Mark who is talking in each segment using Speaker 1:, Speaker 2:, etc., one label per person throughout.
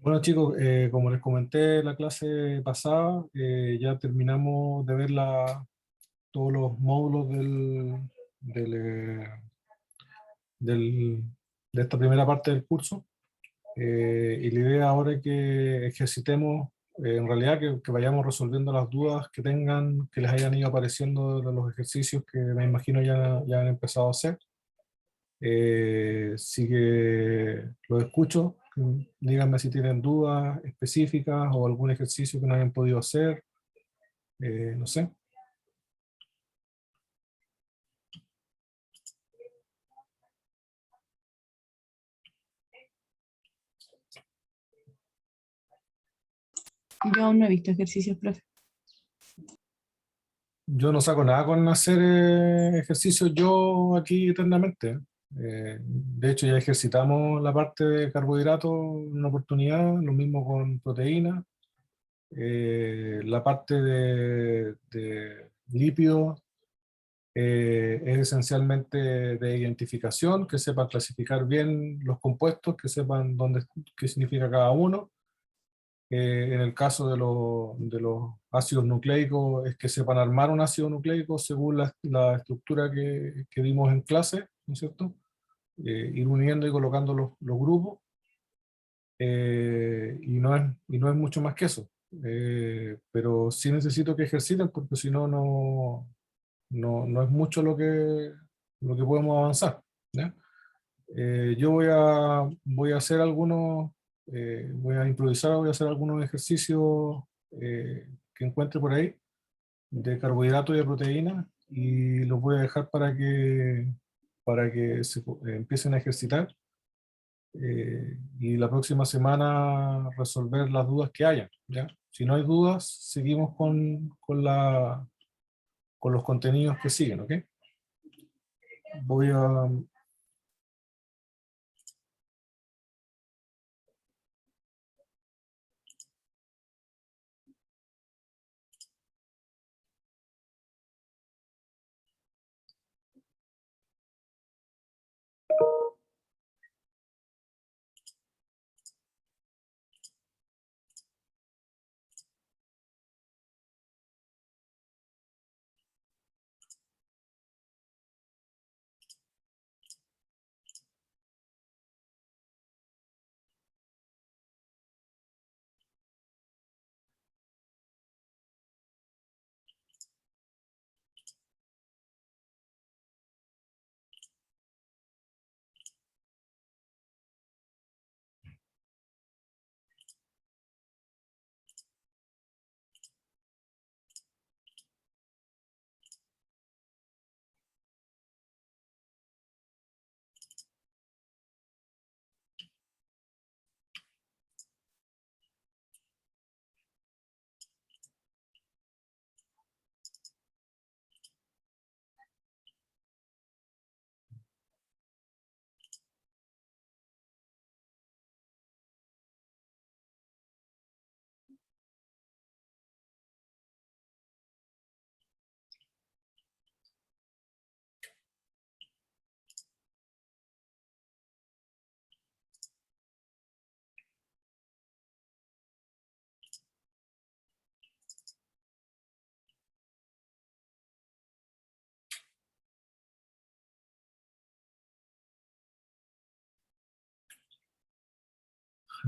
Speaker 1: Bueno chicos, como les comenté la clase pasada, ya terminamos de ver todos los módulos del, eh, del- de esta primera parte del curso. Y la idea ahora es que ejercitemos, en realidad que vayamos resolviendo las dudas que tengan, que les hayan ido apareciendo de los ejercicios que me imagino ya han empezado a hacer. Sí que los escucho. Díganme si tienen dudas específicas o algún ejercicio que no hayan podido hacer. No sé.
Speaker 2: Yo aún no he visto ejercicios, profe.
Speaker 1: Yo no saco nada con hacer ejercicios yo aquí eternamente. De hecho, ya ejercitamos la parte de carbohidratos en una oportunidad, lo mismo con proteínas. La parte de lípidos es esencialmente de identificación, que sepan clasificar bien los compuestos, que sepan qué significa cada uno. En el caso de los ácidos nucleicos, es que sepan armar un ácido nucleico según la estructura que vimos en clase, ¿no es cierto? Ir uniendo y colocando los grupos, y no es mucho más que eso. Pero sí necesito que ejerciten porque si no, no es mucho lo que podemos avanzar, ¿ya? Yo voy a hacer voy a improvisar, voy a hacer algunos ejercicios que encuentre por ahí, de carbohidratos y de proteínas, y los voy a dejar para que empiecen a ejercitar, y la próxima semana resolver las dudas que haya, ¿ya? Si no hay dudas, seguimos con los contenidos que siguen, ¿ok? Voy a,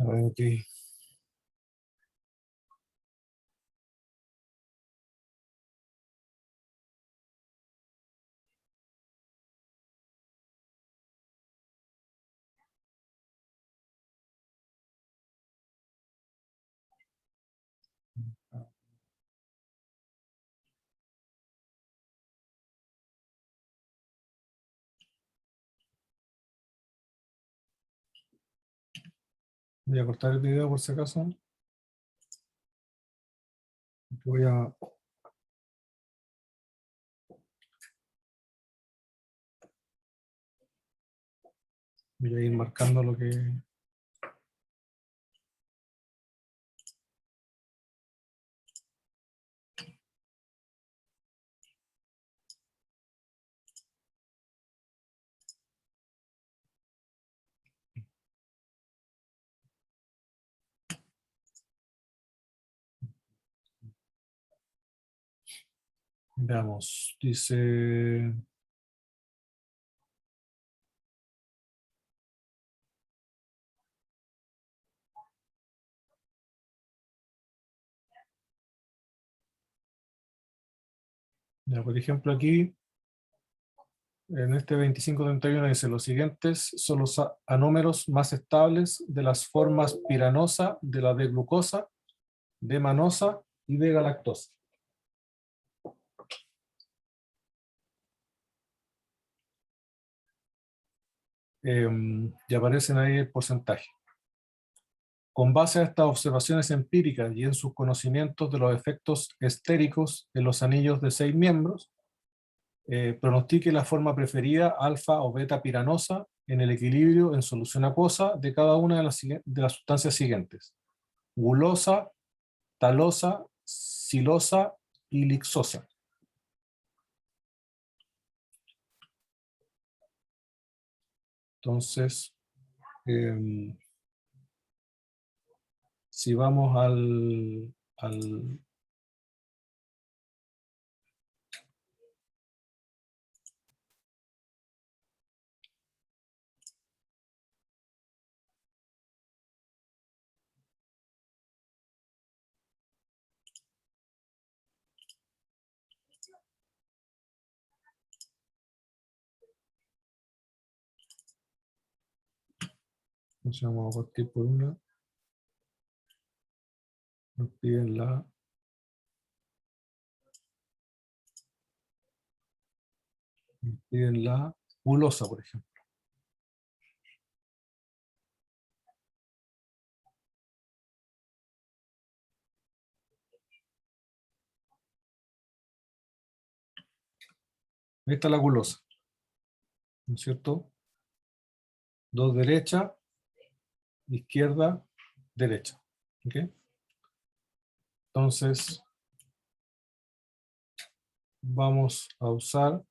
Speaker 1: a ver, ok. Voy a cortar el video por si acaso. Voy a, voy a ir marcando lo que... Veamos, dice... Ya, por ejemplo, aquí, en este 2531 dice, los siguientes son los anómeros más estables de las formas piranosa, de la D-glucosa, D-manosa y D-galactosa. Y aparecen ahí el porcentaje. Con base a estas observaciones empíricas y en sus conocimientos de los efectos estéricos en los anillos de 6 miembros, pronostique la forma preferida alfa o beta piranosa en el equilibrio en solución acuosa de cada una de las sustancias siguientes: gulosa, talosa, silosa y lixosa. Entonces, si vamos al entonces vamos a partir por una, nos piden la gulosa, por ejemplo. Ahí está la gulosa, ¿no es cierto? Dos derecha, izquierda, derecha. ¿Ok? Entonces, vamos a usar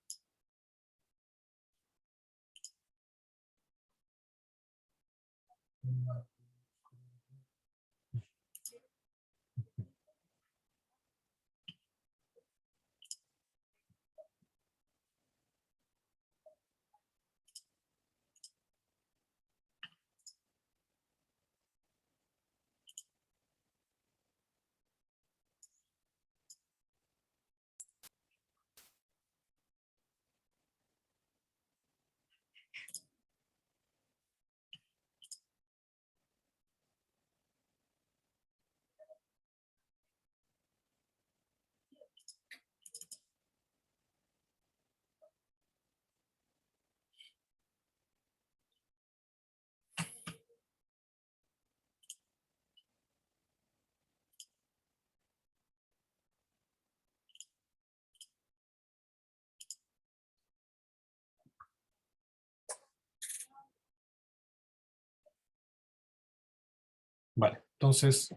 Speaker 1: vale, entonces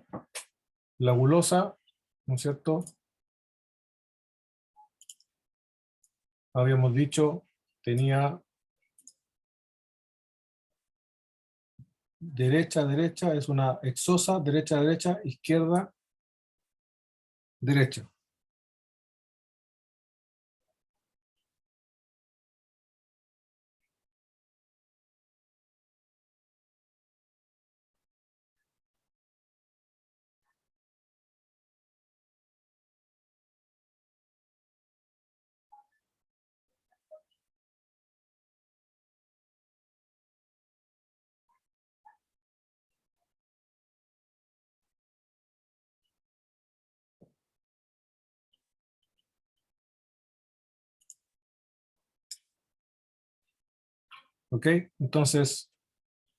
Speaker 1: la gulosa, ¿no es cierto? Habíamos dicho, tenía derecha, derecha, es una exosa, derecha, derecha, izquierda, derecha. ¿Ok? Entonces,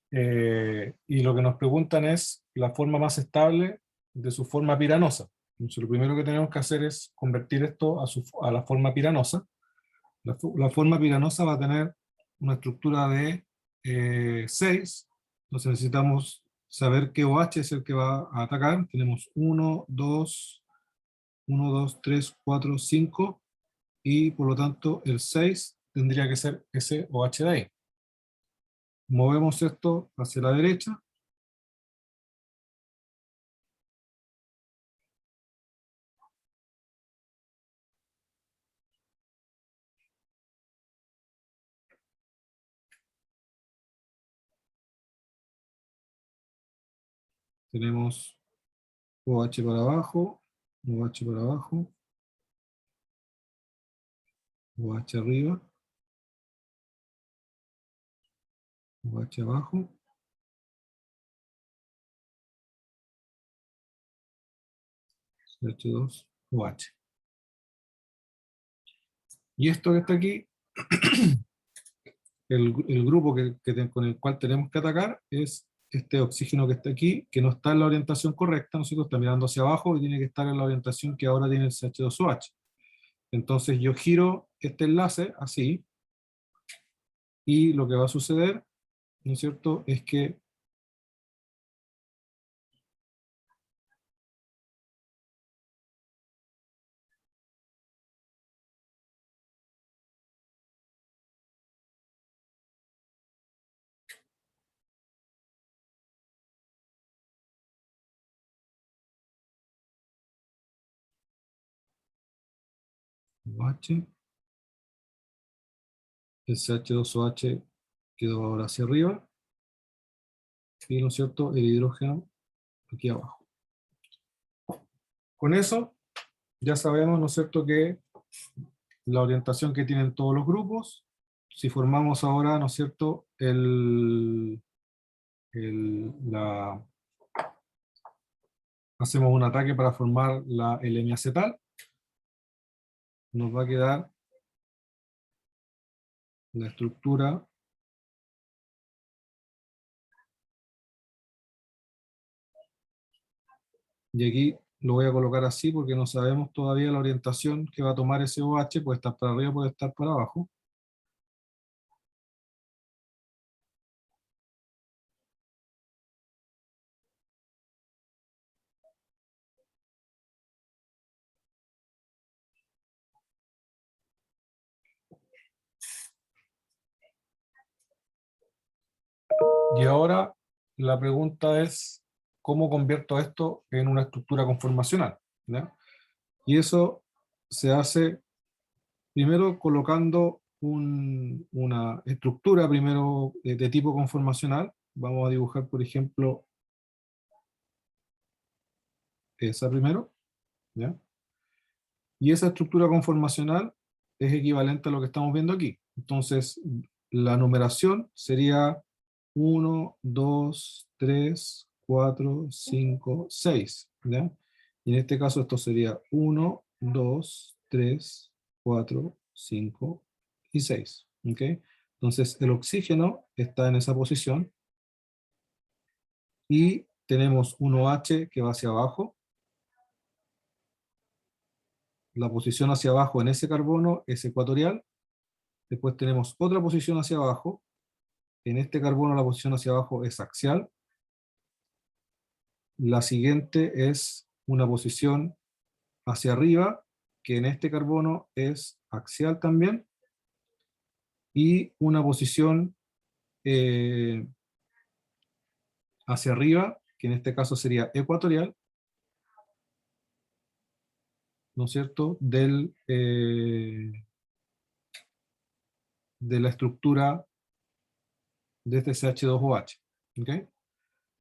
Speaker 1: y lo que nos preguntan es la forma más estable de su forma piranosa. Entonces, lo primero que tenemos que hacer es convertir esto a la forma piranosa. La forma piranosa va a tener una estructura de 6. Entonces necesitamos saber qué OH es el que va a atacar. Tenemos 1, 2, 3, 4, 5, y por lo tanto el 6 tendría que ser ese OH de ahí. Movemos esto hacia la derecha. tenemos OH para abajo, OH para abajo, OH arriba, OH abajo, CH2, OH. Y esto que está aquí, el grupo con el cual tenemos que atacar es este oxígeno que está aquí, que no está en la orientación correcta, nosotros está mirando hacia abajo y tiene que estar en la orientación que ahora tiene el CH2OH. Entonces yo giro este enlace así, y lo que va a suceder, ¿no es cierto?, es que OH, el CH2OH quedó ahora hacia arriba, y, ¿no es cierto?, el hidrógeno aquí abajo. Con eso ya sabemos, ¿no es cierto?, que la orientación que tienen todos los grupos, si formamos ahora, ¿no es cierto?, hacemos un ataque para formar el hemiacetal, nos va a quedar la estructura y aquí lo voy a colocar así porque no sabemos todavía la orientación que va a tomar ese OH, puede estar para arriba, puede estar para abajo. Y ahora la pregunta es, ¿cómo convierto esto en una estructura conformacional? ¿Ya? Y eso se hace primero colocando una estructura primero de tipo conformacional. Vamos a dibujar, por ejemplo, esa primero, ¿ya? Y esa estructura conformacional es equivalente a lo que estamos viendo aquí. Entonces, la numeración sería 1, 2, 3, 4, 5, 6, ¿ya? Y en este caso esto sería 1, 2, 3, 4, 5 y 6, ¿ok? Entonces el oxígeno está en esa posición y tenemos un OH que va hacia abajo. La posición hacia abajo en ese carbono es ecuatorial. Después tenemos otra posición hacia abajo. En este carbono la posición hacia abajo es axial. La siguiente es una posición hacia arriba, que en este carbono es axial también. Y una posición hacia arriba, que en este caso sería ecuatorial, ¿no es cierto?, de la estructura de este CH2OH. ¿Okay?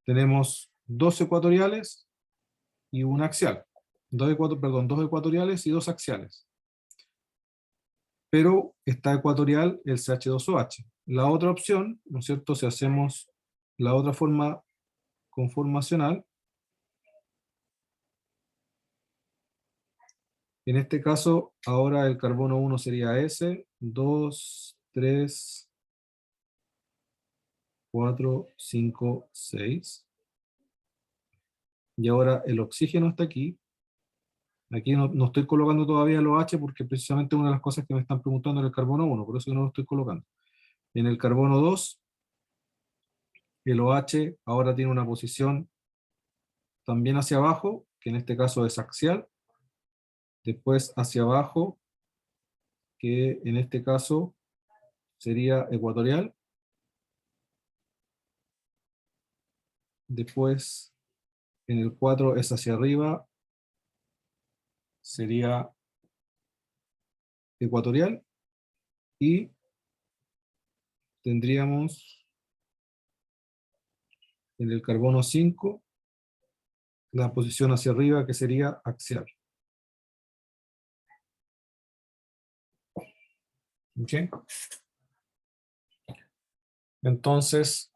Speaker 1: Tenemos dos ecuatoriales y un axial. Dos ecuatoriales y dos axiales. Pero está ecuatorial el CH2OH. La otra opción, ¿no es cierto?, si hacemos la otra forma conformacional, en este caso, ahora el carbono 1 sería S, 2, 3, 4, 5, 6. Y ahora el oxígeno está aquí. Aquí no estoy colocando todavía el OH porque precisamente una de las cosas que me están preguntando es el carbono 1, por eso que no lo estoy colocando. En el carbono 2, el OH ahora tiene una posición también hacia abajo, que en este caso es axial. Después hacia abajo, que en este caso sería ecuatorial. Después en el 4 es hacia arriba, sería ecuatorial. Y tendríamos en el carbono 5 la posición hacia arriba, que sería axial. ¿Ok? Entonces,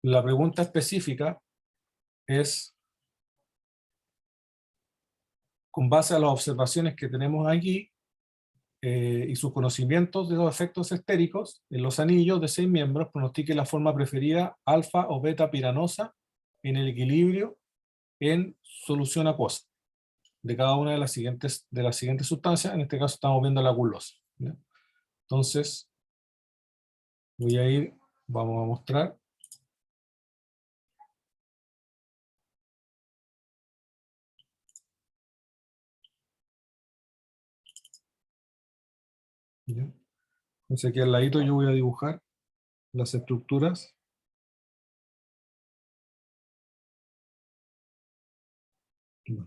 Speaker 1: la pregunta específica es, con base a las observaciones que tenemos aquí y sus conocimientos de los efectos estéricos en los anillos de 6 miembros, pronostique la forma preferida alfa o beta piranosa en el equilibrio en solución acuosa de cada una de las siguientes sustancias. En este caso estamos viendo la gulosa, ¿ya? Entonces, voy a ir, vamos a mostrar. ¿Ya? Entonces aquí al ladito yo voy a dibujar las estructuras. ¿Ya?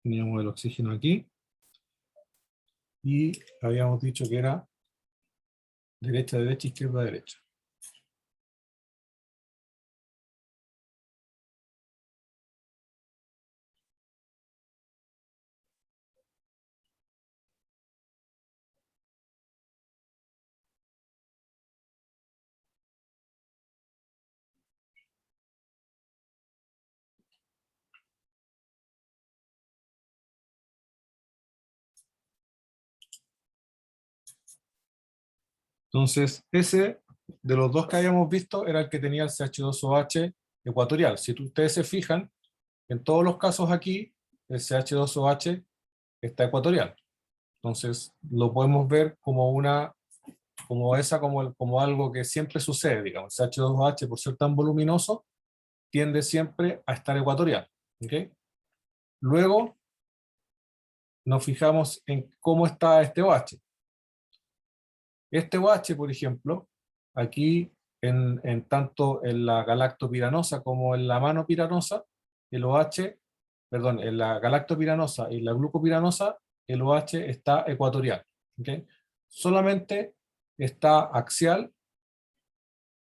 Speaker 1: Teníamos el oxígeno aquí y habíamos dicho que era derecha, derecha, izquierda, derecha. Entonces, ese de los dos que habíamos visto era el que tenía el CH2OH ecuatorial. Si ustedes se fijan, en todos los casos aquí, el CH2OH está ecuatorial. Entonces, lo podemos ver como como algo que siempre sucede, digamos. El CH2OH, por ser tan voluminoso, tiende siempre a estar ecuatorial. ¿Okay? Luego, nos fijamos en cómo está este OH. Este OH, por ejemplo, aquí tanto en la galactopiranosa como en la manopiranosa, el OH, perdón, en la galactopiranosa y la glucopiranosa, el OH está ecuatorial. ¿Okay? Solamente está axial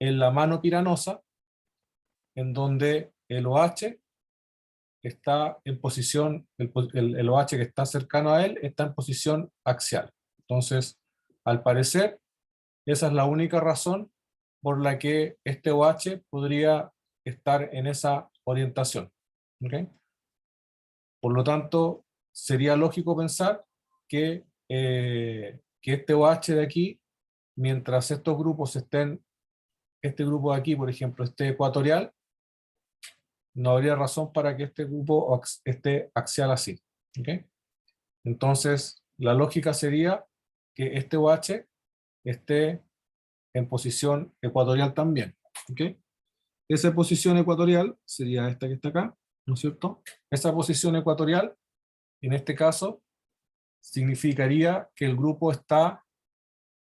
Speaker 1: en la manopiranosa, en donde el OH está en posición, el OH que está cercano a él está en posición axial. Entonces, al parecer, esa es la única razón por la que este OH podría estar en esa orientación. ¿Okay? Por lo tanto, sería lógico pensar que este OH de aquí, mientras estos grupos estén, este grupo de aquí, por ejemplo, esté ecuatorial, no habría razón para que este grupo esté axial así. ¿Okay? Entonces, la lógica sería que este OH esté en posición ecuatorial también. ¿Okay? Esa posición ecuatorial sería esta que está acá, ¿no es cierto? Esa posición ecuatorial, en este caso, significaría que el grupo está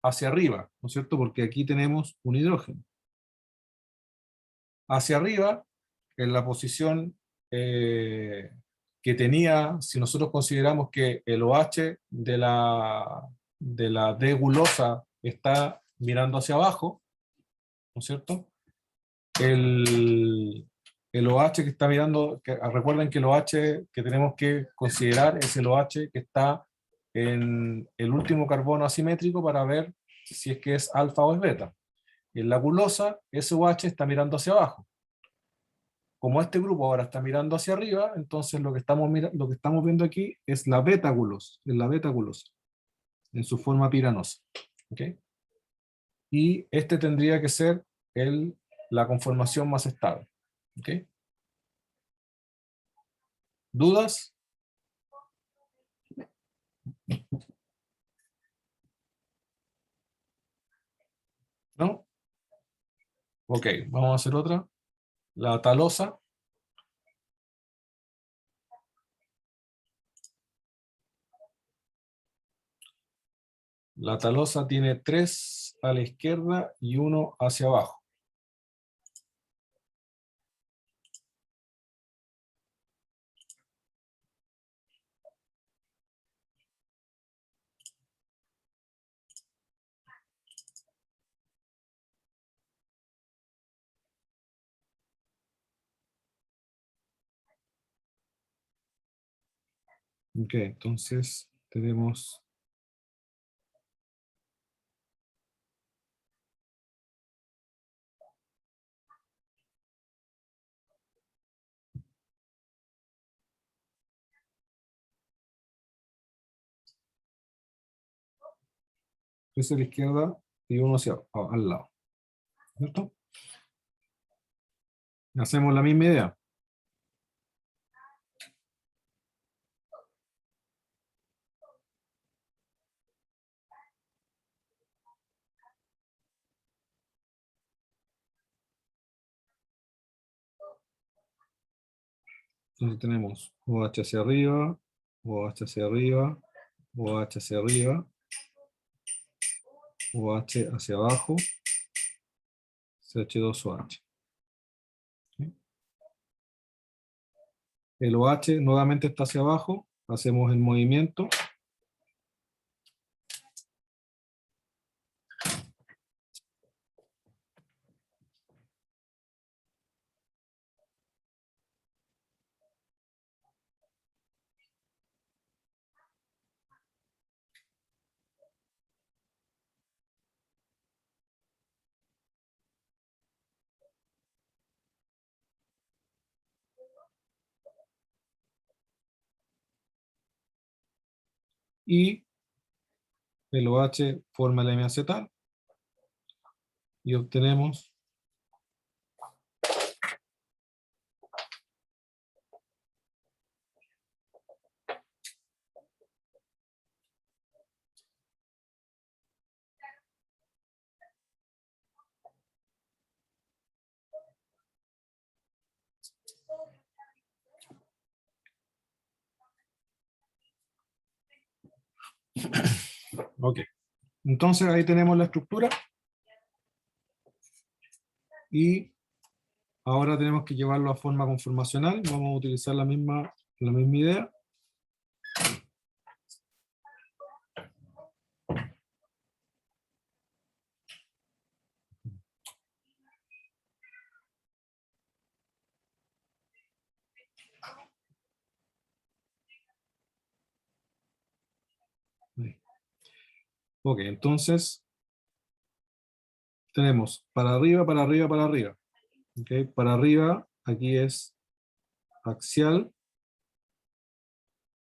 Speaker 1: hacia arriba, ¿no es cierto? Porque aquí tenemos un hidrógeno. Hacia arriba, en la posición que tenía, si nosotros consideramos que el OH de la D-gulosa está mirando hacia abajo, ¿no es cierto? El OH que está mirando, recuerden que el OH que tenemos que considerar es el OH que está en el último carbono asimétrico para ver si es que es alfa o es beta. En la gulosa, ese OH está mirando hacia abajo. Como este grupo ahora está mirando hacia arriba, entonces lo que estamos viendo aquí es la beta-gulosa, en su forma piranosa. ¿Okay? Y este tendría que ser la conformación más estable. ¿Okay? ¿Dudas? ¿No? Ok, vamos a hacer otra. La talosa. La talosa tiene 3 a la izquierda y 1 hacia abajo. Ok, entonces tenemos tres a la izquierda y 1 hacia al lado. ¿Cierto? Hacemos la misma idea. Entonces tenemos OH hacia arriba, OH hacia arriba, OH hacia arriba, OH hacia abajo, CH2OH. ¿Sí? El OH nuevamente está hacia abajo, hacemos el movimiento. Y el OH forma el M-acetal y obtenemos ok. Entonces ahí tenemos la estructura y ahora tenemos que llevarlo a forma conformacional. Vamos a utilizar la misma idea. Ok, entonces tenemos para arriba, para arriba, para arriba. Okay, para arriba, aquí es axial,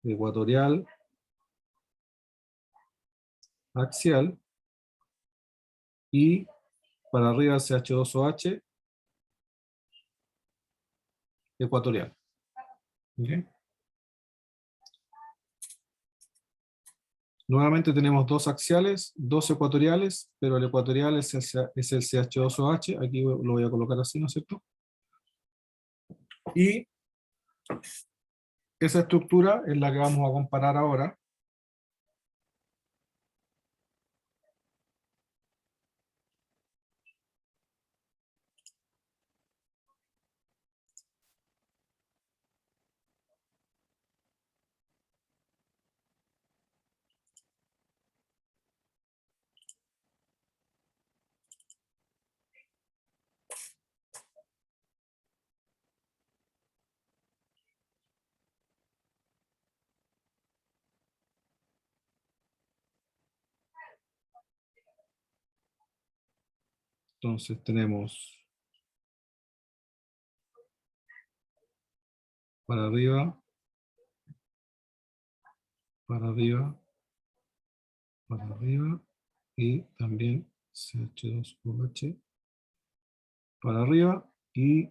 Speaker 1: ecuatorial, axial, y para arriba CH2OH, ecuatorial. Okay. Nuevamente tenemos dos axiales, dos ecuatoriales, pero el ecuatorial es el CH2OH, aquí lo voy a colocar así, ¿no es cierto? Y esa estructura es la que vamos a comparar ahora. Entonces tenemos para arriba, para arriba, para arriba, y también CH2OH para arriba. Y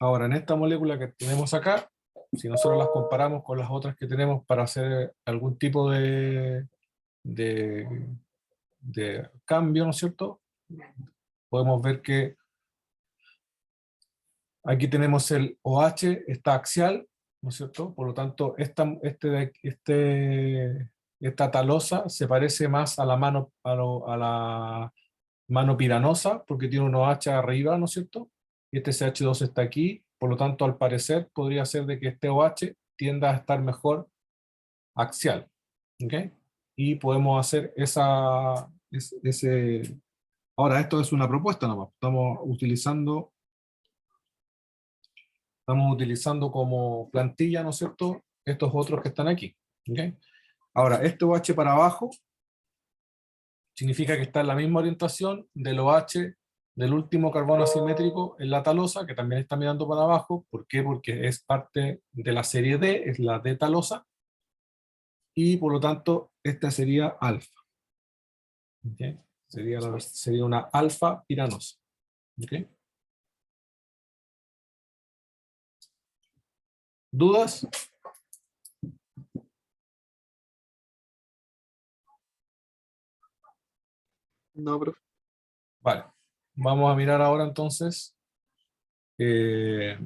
Speaker 1: ahora en esta molécula que tenemos acá, si nosotros las comparamos con las otras que tenemos para hacer algún tipo de, de cambio, ¿no es cierto? Podemos ver que aquí tenemos el OH, está axial, ¿no es cierto? Por lo tanto, este esta talosa se parece más a la mano, a la mano piranosa, porque tiene unos H arriba, ¿no es cierto? Y este CH2 está aquí, por lo tanto, al parecer, podría ser de que este OH tienda a estar mejor axial, ¿ok? Y podemos hacer ese... Ahora, esto es una propuesta nomás, estamos utilizando como plantilla, ¿no es cierto?, estos otros que están aquí, ¿ok? Ahora, este OH para abajo significa que está en la misma orientación del OH del último carbono asimétrico en la talosa, que también está mirando para abajo. ¿Por qué? Porque es parte de la serie D, es la D talosa, y por lo tanto esta sería alfa. ¿Okay? Sería una alfa piranosa. ¿Okay? ¿Dudas?
Speaker 2: No, profe.
Speaker 1: Vale. Vamos a mirar ahora entonces. eh,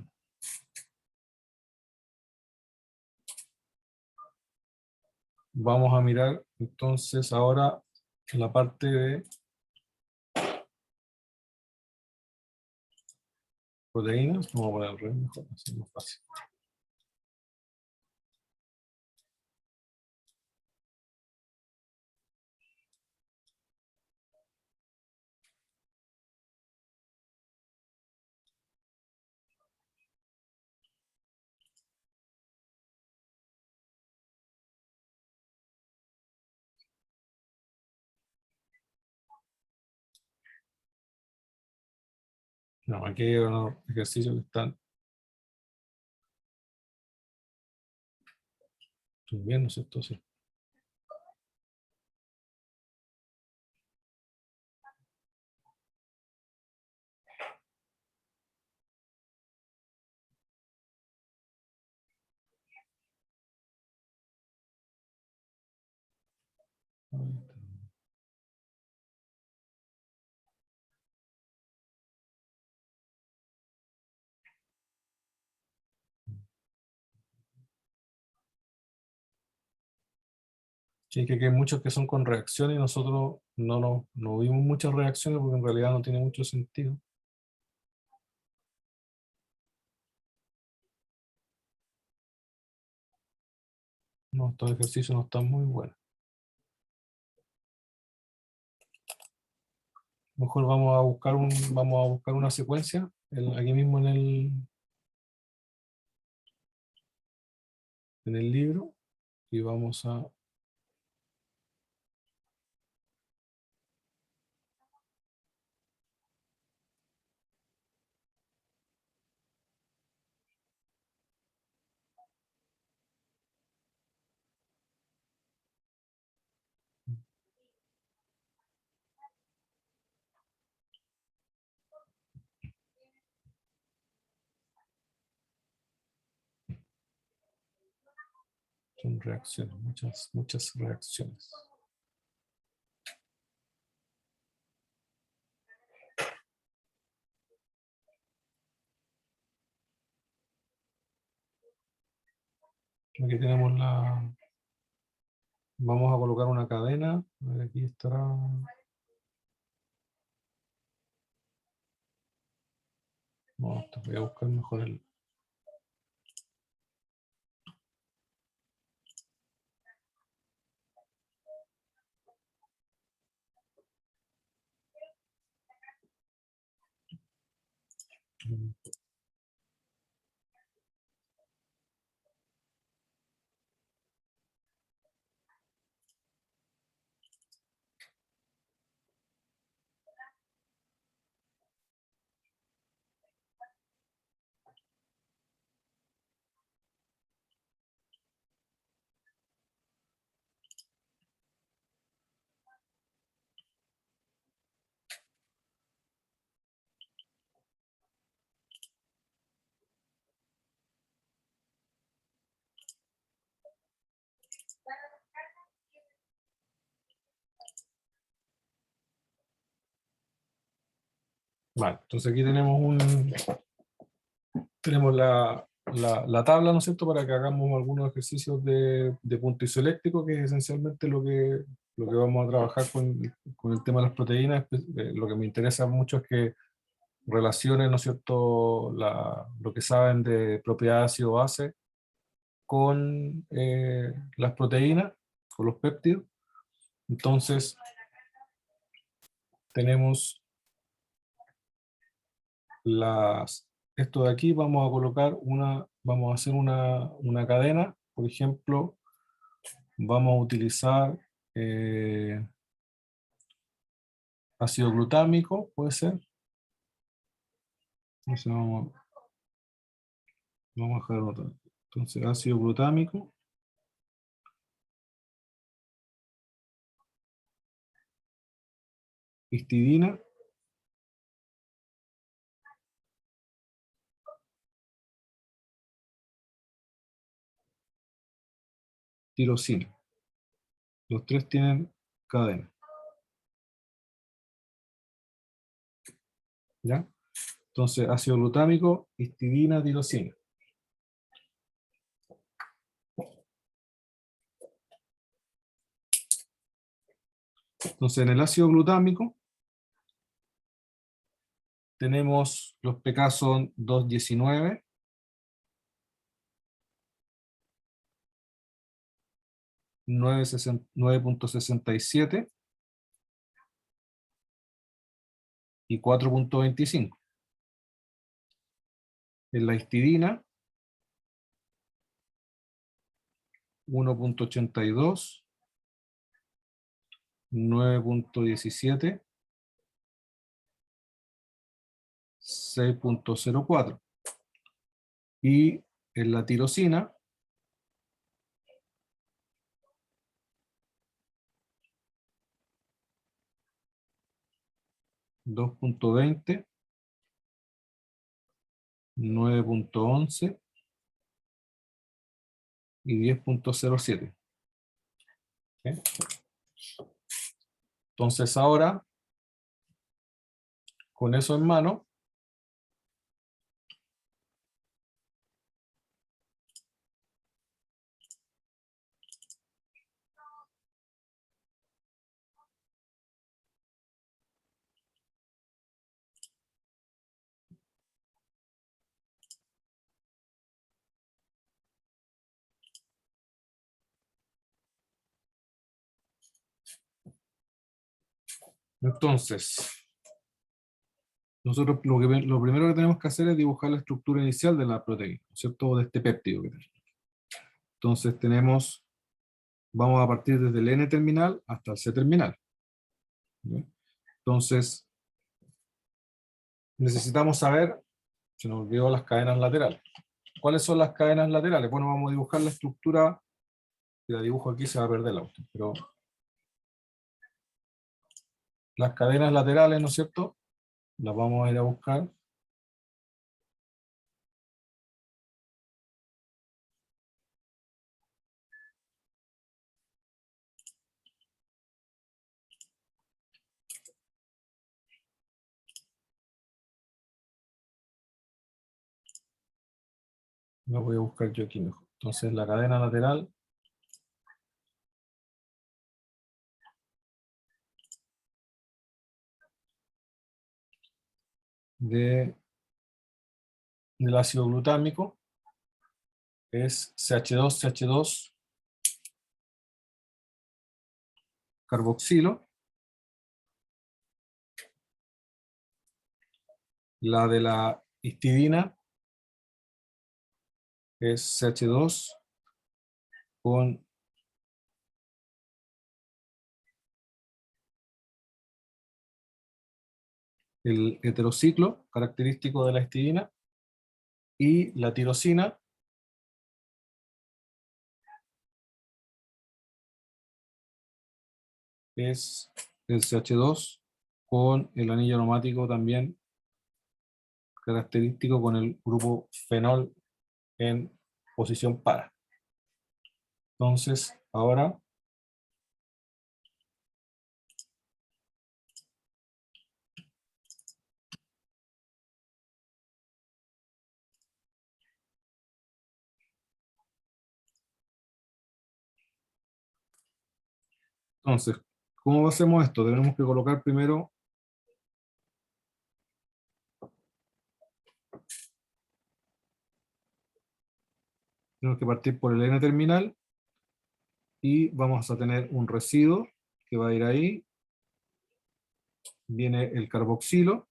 Speaker 1: Vamos a mirar entonces ahora la parte de proteínas. Vamos a poner el rey mejor, así es más fácil. No, aquí hay unos ejercicios que están bien, ¿no es cierto? Sí. Sí, que hay muchos que son con reacciones y nosotros no vimos muchas reacciones porque en realidad no tiene mucho sentido. No, estos ejercicios no están muy buenos. Mejor vamos a buscar una secuencia aquí mismo en el libro y vamos a... Son reacciones, muchas reacciones. Aquí tenemos la... Vamos a colocar una cadena. A ver, aquí estará... No, voy a buscar mejor el... Vale, entonces aquí tenemos tenemos la tabla, ¿no es cierto?, para que hagamos algunos ejercicios de punto isoeléctrico, que es esencialmente lo que vamos a trabajar con el tema de las proteínas. Lo que me interesa mucho es que relacionen, ¿no es cierto?, lo que saben de propiedades ácido-base con las proteínas, con los péptidos. Entonces, tenemos esto de aquí, vamos a colocar vamos a hacer una cadena, por ejemplo, vamos a utilizar ácido glutámico, puede ser. Entonces vamos a dejar otra. Entonces, ácido glutámico, histidina, tirosina. Los tres tienen cadena. ¿Ya? Entonces, ácido glutámico, histidina, tirosina. Entonces, en el ácido glutámico tenemos los pK son 2,19, 9,67 y 4,25. En la histidina, 1,82, 9,17, 6,04. Y en la tirosina, 2,20, 9,11 y 10,07. ¿Okay? Entonces ahora, con eso en mano, entonces, nosotros lo primero que tenemos que hacer es dibujar la estructura inicial de la proteína, ¿no es cierto? De este péptido que tenemos. Entonces vamos a partir desde el N terminal hasta el C terminal. ¿Ya? Entonces, necesitamos saber, se nos olvidó las cadenas laterales. ¿Cuáles son las cadenas laterales? Bueno, vamos a dibujar la estructura, si la dibujo aquí se va a perder la cuestión, pero las cadenas laterales, ¿no es cierto?, las vamos a ir a buscar. Las voy a buscar yo aquí mejor. Entonces, la cadena lateral del ácido glutámico es CH2, carboxilo. La de la histidina es CH2 con el heterociclo característico de la histidina, y la tirosina es el CH2 con el anillo aromático también característico con el grupo fenol en posición para. Entonces, ahora Entonces, ¿cómo hacemos esto? Tenemos que colocar primero, tenemos que partir por el N-terminal y vamos a tener un residuo que va a ir ahí. Viene el carboxilo,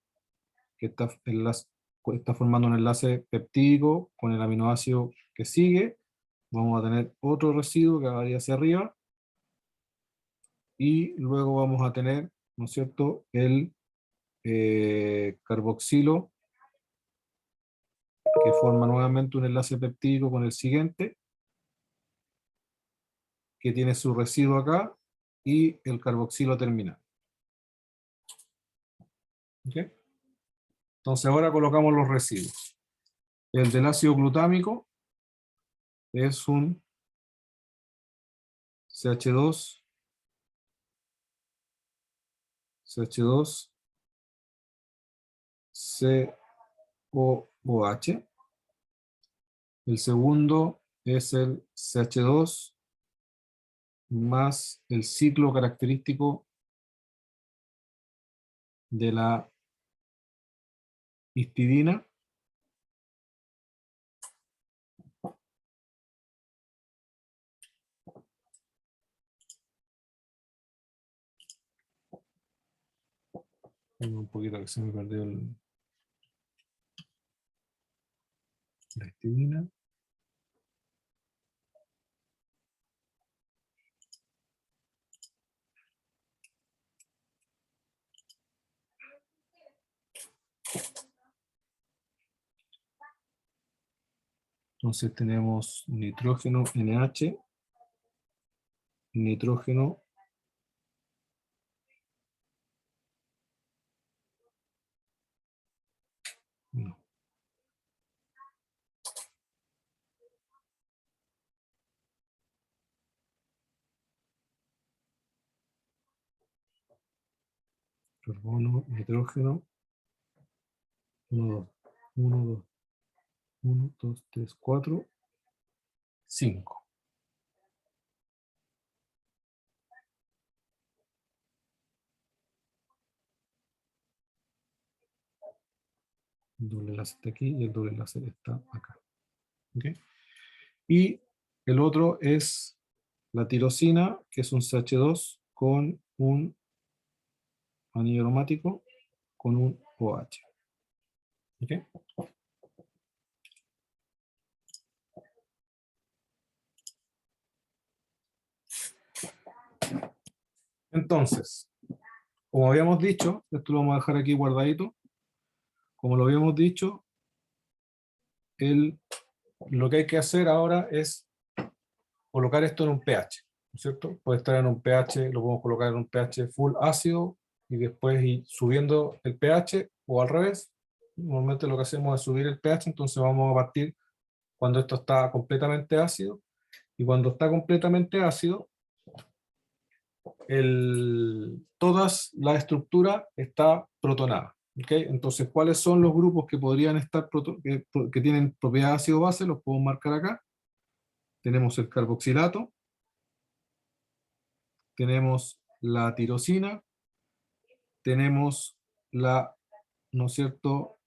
Speaker 1: que está formando un enlace peptídico con el aminoácido que sigue. Vamos a tener otro residuo que va a ir hacia arriba. Y luego vamos a tener, ¿no es cierto?, el carboxilo, que forma nuevamente un enlace peptídico con el siguiente, que tiene su residuo acá, y el carboxilo terminal. ¿Okay? Entonces ahora colocamos los residuos. El del ácido glutámico es un CH2, CH2, COOH. El segundo es el CH2 más el ciclo característico de la histidina. Un poquito que se me perdió la histidina. Entonces tenemos nitrógeno NH, nitrógeno, no, carbono, nitrógeno, 1, 2, 1, 2, 3, 4, 5. El doble enlace está aquí y el doble enlace está acá. ¿Okay? Y el otro es la tirosina, que es un CH2 con un anillo aromático con un OH. ¿Okay? Entonces, como habíamos dicho, esto lo vamos a dejar aquí guardadito. Como lo habíamos dicho, lo que hay que hacer ahora es colocar esto en un pH, ¿no es cierto? Puede estar en un pH, lo podemos colocar en un pH full ácido y después ir subiendo el pH o al revés. Normalmente lo que hacemos es subir el pH, entonces vamos a partir cuando esto está completamente ácido, y cuando está completamente ácido, toda la estructura está protonada. ¿Okay? Entonces, ¿cuáles son los grupos que podrían estar que tienen propiedad ácido-base? Los puedo marcar acá. Tenemos el carboxilato, tenemos la tirosina, tenemos ¿no es cierto?,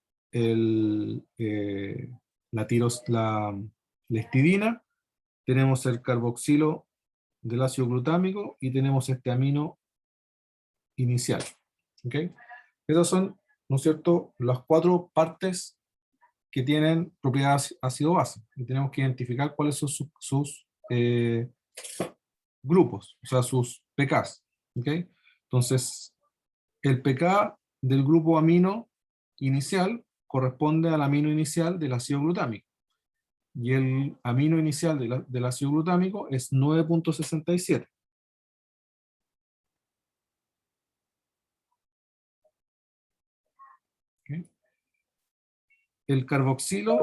Speaker 1: la, la histidina, tenemos el carboxilo del ácido glutámico y tenemos este amino inicial. ¿Okay? Esas son, ¿no es cierto?, las 4 partes que tienen propiedades ácido-base. Y tenemos que identificar cuáles son sus grupos, o sea, sus pKs. ¿Okay? Entonces, el pK del grupo amino inicial corresponde al amino inicial del ácido glutámico. Y el amino inicial del ácido glutámico es 9.67. ¿Okay? El carboxilo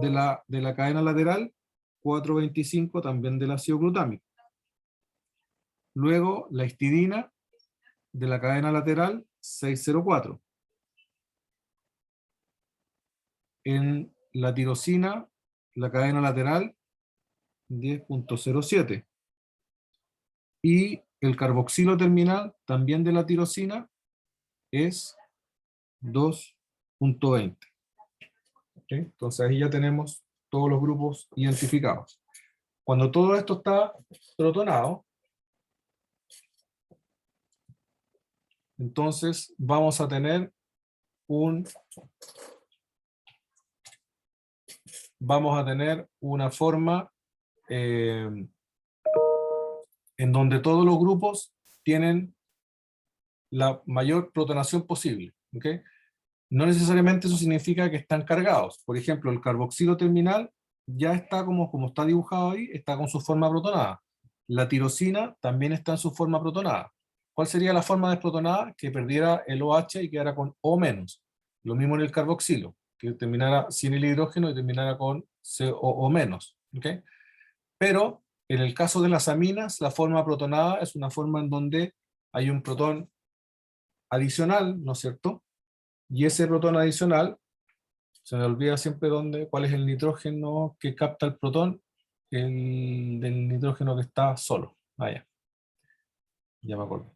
Speaker 1: de la cadena lateral, 4.25, también del ácido glutámico. Luego, la histidina de la cadena lateral, 6.04. En la tirosina, la cadena lateral, 10.07. Y el carboxilo terminal también de la tirosina es 2.20. ¿Okay? Entonces ahí ya tenemos todos los grupos identificados. Cuando todo esto está protonado, entonces vamos a tener una forma en donde todos los grupos tienen la mayor protonación posible. ¿Okay? No necesariamente eso significa que están cargados. Por ejemplo, el carboxilo terminal ya está como está dibujado ahí, está con su forma protonada. La tirosina también está en su forma protonada. ¿Cuál sería la forma desprotonada? Que perdiera el OH y quedara con O menos. Lo mismo en el carboxilo, que terminara sin el hidrógeno y terminara con COO menos. ¿Okay? Pero en el caso de las aminas, la forma protonada es una forma en donde hay un protón adicional, ¿no es cierto? Y ese protón adicional, se me olvida siempre cuál es el nitrógeno que capta el protón, el del nitrógeno que está solo. Ah, ya me acuerdo.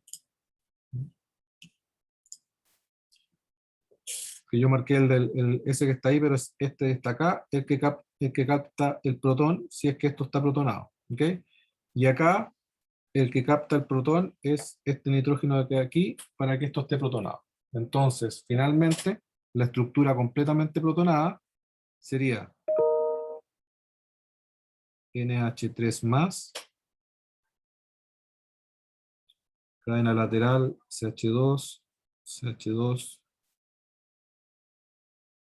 Speaker 1: Que yo marqué ese que está ahí, pero este está acá, el que capta el protón, si es que esto está protonado. ¿Ok? Y acá, el que capta el protón es este nitrógeno que hay aquí, para que esto esté protonado. Entonces, finalmente, la estructura completamente protonada sería NH3 más, cadena lateral CH2, CH2,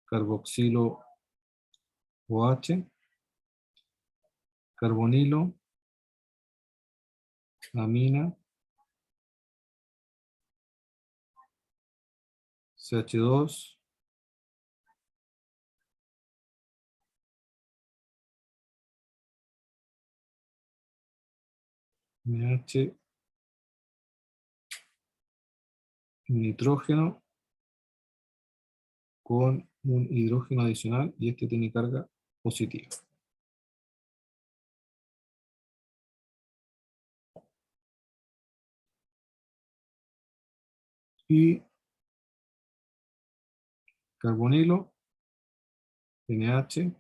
Speaker 1: carboxilo OH, carbonilo, amina, CH2, NH, nitrógeno con un hidrógeno adicional y este tiene carga positiva. Y carbonilo, NH,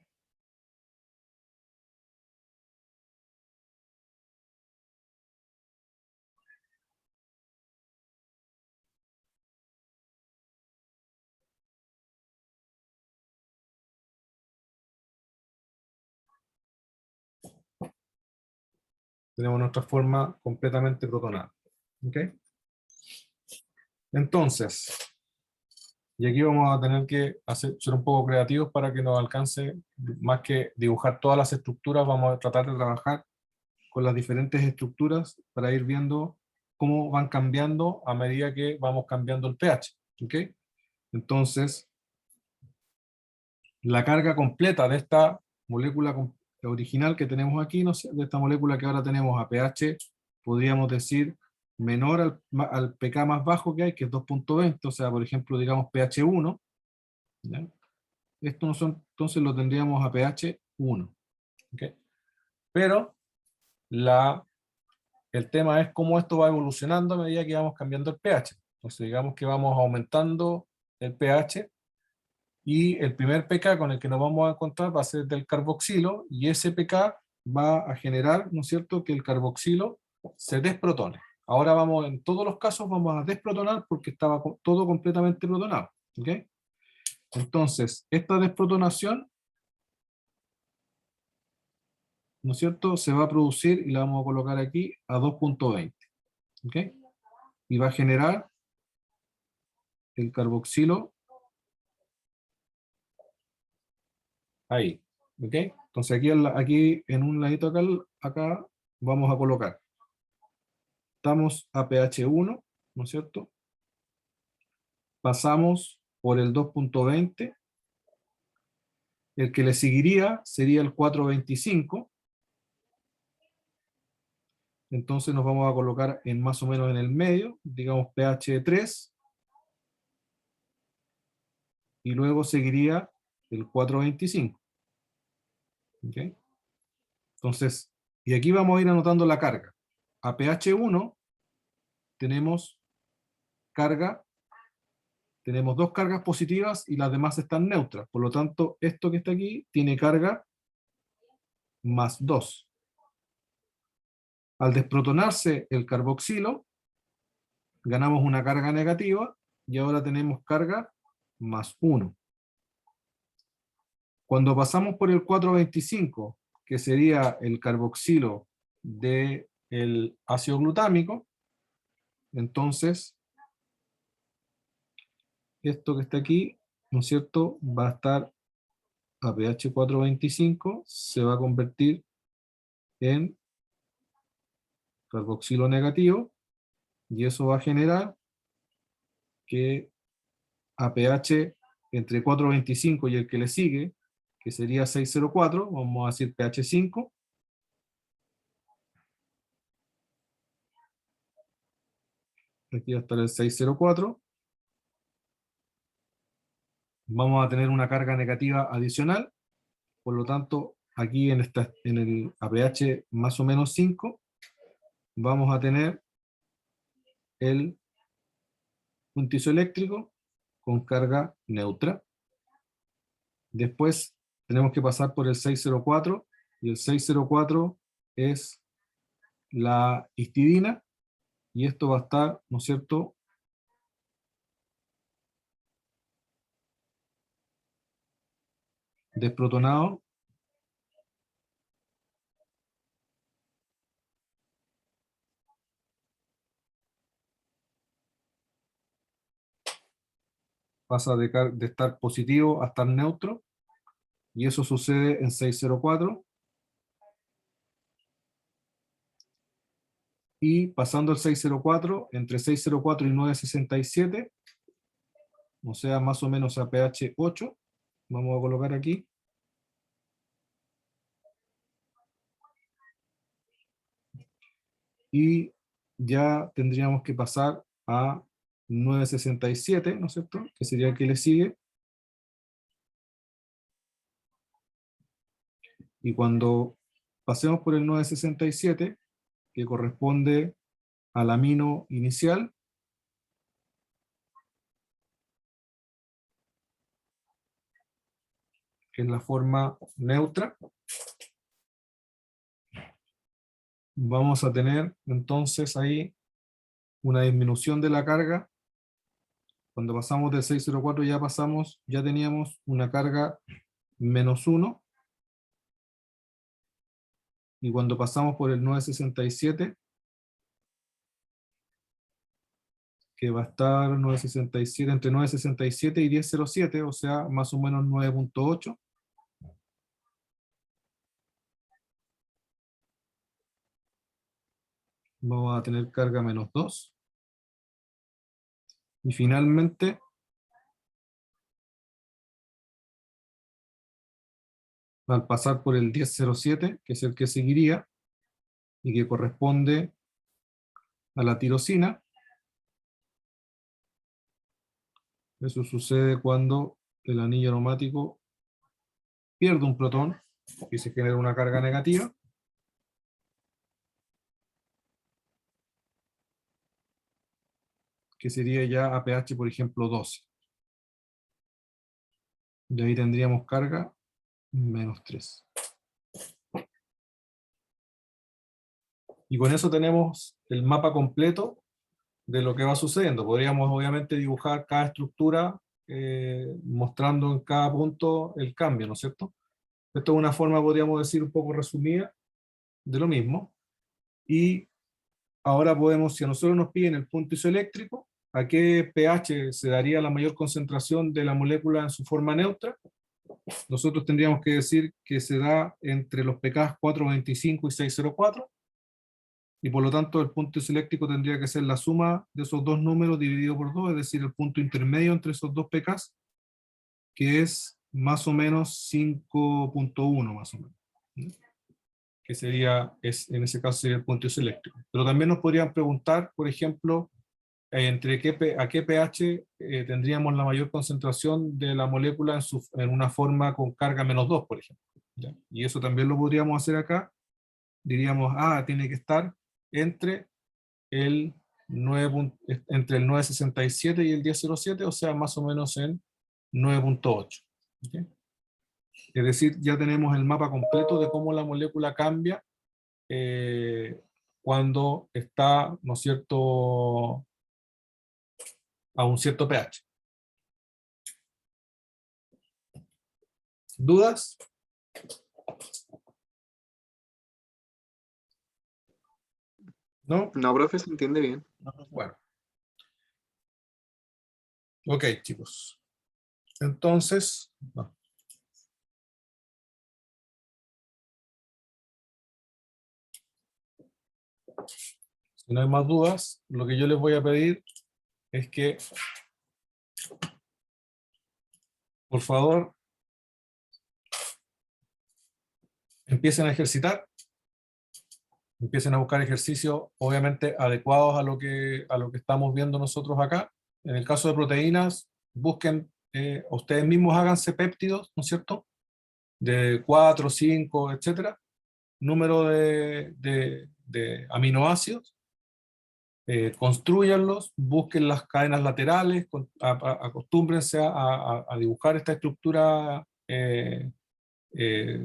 Speaker 1: tenemos nuestra forma completamente protonada. ¿Ok? Entonces, y aquí vamos a tener que ser un poco creativos para que nos alcance, más que dibujar todas las estructuras, vamos a tratar de trabajar con las diferentes estructuras para ir viendo cómo van cambiando a medida que vamos cambiando el pH. ¿Ok? Entonces, la carga completa de esta molécula original que tenemos aquí, ¿no? De esta molécula que ahora tenemos a pH, podríamos decir, menor al pK más bajo que hay, que es 2.20, o sea, por ejemplo, digamos pH 1, ¿ya? Esto no son, entonces lo tendríamos a pH 1. ¿Okay? Pero el tema es cómo esto va evolucionando a medida que vamos cambiando el pH. Entonces digamos que vamos aumentando el pH y el primer pK con el que nos vamos a encontrar va a ser del carboxilo y ese pK va a generar, ¿no es cierto?, que el carboxilo se desprotone. Ahora vamos, en todos los casos vamos a desprotonar porque estaba todo completamente protonado. ¿Ok? Entonces, esta desprotonación, ¿no es cierto?, se va a producir y la vamos a colocar aquí a 2.20. ¿Ok? Y va a generar el carboxilo ahí. ¿Ok? Entonces aquí en un ladito acá vamos a colocar. Estamos a pH 1, ¿no es cierto? Pasamos por el 2.20. El que le seguiría sería el 4.25. Entonces nos vamos a colocar en más o menos en el medio, digamos pH 3. Y luego seguiría el 4.25. ¿Okay? Entonces, y aquí vamos a ir anotando la carga. A pH 1 tenemos carga, tenemos dos cargas positivas y las demás están neutras. Por lo tanto, esto que está aquí tiene carga más 2. Al desprotonarse el carboxilo, ganamos una carga negativa y ahora tenemos carga más 1. Cuando pasamos por el 425, que sería el carboxilo del ácido glutámico, entonces esto que está aquí, ¿no es cierto?, va a estar a pH 425, se va a convertir en carboxilo negativo, y eso va a generar que a pH entre 425 y el que le sigue, que sería 604, vamos a decir pH 5, aquí va a estar el 604, vamos a tener una carga negativa adicional, por lo tanto, aquí en el pH más o menos 5, vamos a tener el punto isoeléctrico con carga neutra. Después tenemos que pasar por el 604, y el 604 es la histidina, y esto va a estar, ¿no es cierto?, desprotonado pasa de estar positivo a estar neutro, y eso sucede en 604, y pasando el 604, entre 604 y 967, o sea, más o menos a pH 8, vamos a colocar aquí, y ya tendríamos que pasar a 967, ¿no es cierto?, que sería el que le sigue, y cuando pasemos por el 967, que corresponde al amino inicial, que es la forma neutra, vamos a tener entonces ahí una disminución de la carga. Cuando pasamos del 604 ya teníamos una carga menos 1, y cuando pasamos por el 967, que va a estar 967, entre 967 y 1007, o sea, más o menos 9.8, vamos a tener carga menos 2, y finalmente al pasar por el 1007, que es el que seguiría, y que corresponde a la tirosina, eso sucede cuando el anillo aromático pierde un protón y se genera una carga negativa, que sería ya a pH, por ejemplo, 12. Y ahí tendríamos carga menos 3. Y con eso tenemos el mapa completo de lo que va sucediendo. Podríamos obviamente dibujar cada estructura mostrando en cada punto el cambio, ¿no es cierto? Esto es una forma, podríamos decir, un poco resumida de lo mismo. Y ahora podemos, si a nosotros nos piden el punto isoeléctrico, a qué pH se daría la mayor concentración de la molécula en su forma neutra, nosotros tendríamos que decir que se da entre los pK 425 y 604, y por lo tanto el punto isoeléctrico tendría que ser la suma de esos dos números dividido por 2, es decir, el punto intermedio entre esos dos pK, que es más o menos 5.1 más o menos, ¿no?, que sería, en ese caso sería el punto isoeléctrico. Pero también nos podrían preguntar, por ejemplo, a qué pH tendríamos la mayor concentración de la molécula en una forma con carga menos 2, por ejemplo, ¿ya? Y eso también lo podríamos hacer acá. Diríamos, tiene que estar entre el entre el 9.67 y el 10.07, o sea, más o menos en 9.8. ¿Okay? Es decir, ya tenemos el mapa completo de cómo la molécula cambia cuando está, ¿no es cierto?, a un cierto pH. ¿Dudas? ¿No?
Speaker 2: No, profe, se entiende bien.
Speaker 1: Bueno. Ok, chicos. Entonces, no. Si no hay más dudas, lo que yo les voy a pedir es que, por favor, empiecen a ejercitar, empiecen a buscar ejercicios, obviamente, adecuados a lo que estamos viendo nosotros acá. En el caso de proteínas, busquen, ustedes mismos háganse péptidos, ¿no es cierto?, de 4, 5, etcétera, número de aminoácidos, construyanlos, busquen las cadenas laterales, acostúmbrense a dibujar esta estructura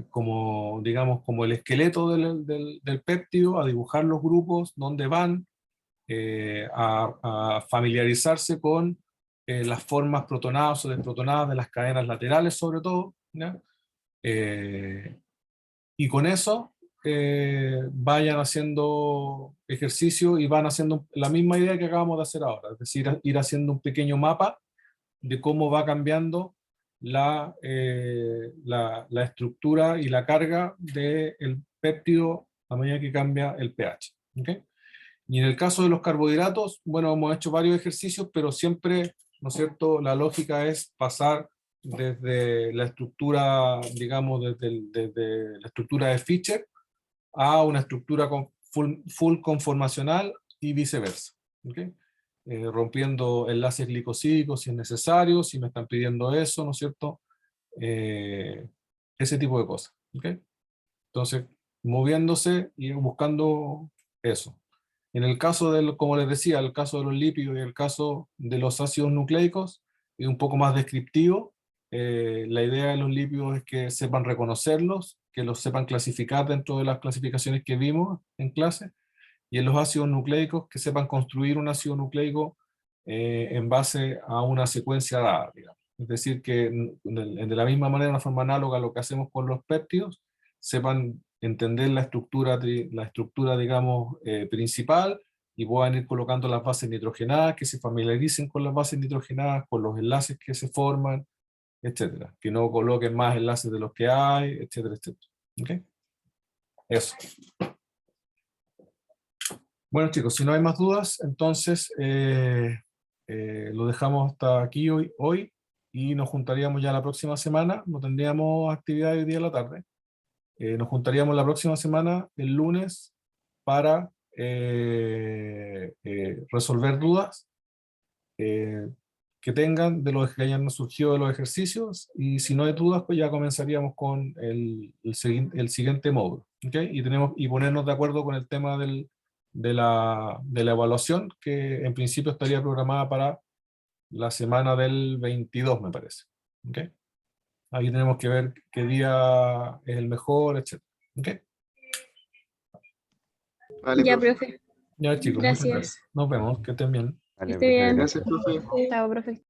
Speaker 1: como, digamos, como el esqueleto del péptido, a dibujar los grupos, dónde van, a familiarizarse con las formas protonadas o desprotonadas de las cadenas laterales, sobre todo, ¿ya? Y con eso vayan haciendo ejercicio y van haciendo la misma idea que acabamos de hacer ahora, es decir, ir haciendo un pequeño mapa de cómo va cambiando la estructura y la carga del péptido a medida que cambia el pH. ¿Okay? Y en el caso de los carbohidratos, bueno, hemos hecho varios ejercicios, pero siempre, ¿no es cierto?, la lógica es pasar desde la estructura, digamos, desde la estructura de Fischer a una estructura full conformacional y viceversa. ¿Okay? Rompiendo enlaces glicosídicos si es necesario, si me están pidiendo eso, ¿no es cierto? Ese tipo de cosas. ¿Okay? Entonces, moviéndose y buscando eso. En el caso como les decía, el caso de los lípidos y el caso de los ácidos nucleicos, es un poco más descriptivo. La idea de los lípidos es que sepan reconocerlos, que los sepan clasificar dentro de las clasificaciones que vimos en clase, y en los ácidos nucleicos que sepan construir un ácido nucleico en base a una secuencia dada, digamos. Es decir, que de la misma manera, de una forma análoga a lo que hacemos con los péptidos, sepan entender la estructura, digamos, principal, y puedan ir colocando las bases nitrogenadas, que se familiaricen con las bases nitrogenadas, con los enlaces que se forman, etcétera. Que no coloquen más enlaces de los que hay, etcétera, etcétera. ¿Okay? Eso. Bueno, chicos, si no hay más dudas, entonces lo dejamos hasta aquí hoy y nos juntaríamos ya la próxima semana. No tendríamos actividad hoy día en la tarde. Nos juntaríamos la próxima semana, el lunes, para resolver dudas que tengan de los que hayan surgido de los ejercicios, y si no hay dudas, pues ya comenzaríamos con el siguiente módulo. ¿Okay? Y ponernos de acuerdo con el tema de la evaluación, que en principio estaría programada para la semana del 22, me parece. ¿Okay? Ahí tenemos que ver qué día es el mejor, etc. ¿Okay?
Speaker 2: Vale,
Speaker 3: Ya,
Speaker 2: profe.
Speaker 3: profe.
Speaker 1: Ya, chicos, muchas
Speaker 3: Gracias.
Speaker 1: gracias. Nos vemos, que estén bien.
Speaker 3: Que esté bien.
Speaker 2: Gracias, profe.
Speaker 3: Chao, profe.